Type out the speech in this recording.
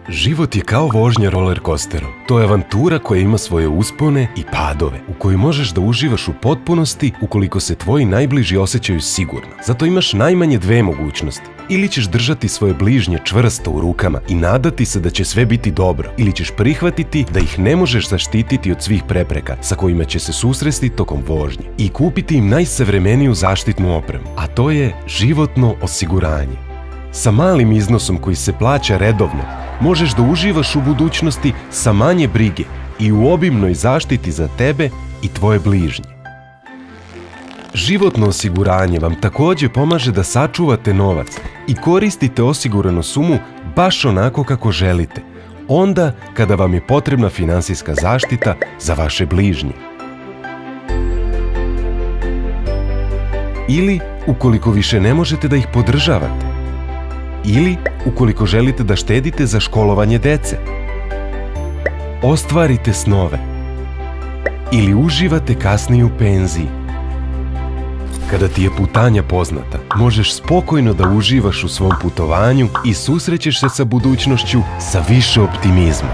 Život je kao vožnja roller coasterom. To je avantura koja ima svoje uspone i padove, u kojoj možeš da uživaš u potpunosti ukoliko se tvoji najbliži osjećaju sigurno. Zato imaš najmanje dve mogućnosti. Ili ćeš držati svoje bližnje čvrsto u rukama i nadati se da će sve biti dobro, ili ćeš prihvatiti da ih ne možeš zaštititi od svih prepreka sa kojima će se susresti tokom vožnje i kupiti im najsavremeniju zaštitnu opremu, a to je životno osiguranje. Sa malim iznosom koji se plaća redovno, možeš da uživaš u budućnosti sa manje brige i u obimnoj zaštiti za tebe i tvoje bližnje. Životno osiguranje vam također pomaže da sačuvate novac i koristite osiguranu sumu baš onako kako želite, onda kada vam je potrebna finansijska zaštita za vaše bližnje. Ili ukoliko više ne možete da ih podržavate. Ili ukoliko želite da štedite za školovanje dece. Ostvarite snove. Ili uživate kasnije u penziji. Kada ti je putanja poznata, možeš spokojno da uživaš u svom putovanju i susrećeš se sa budućnošću sa više optimizma.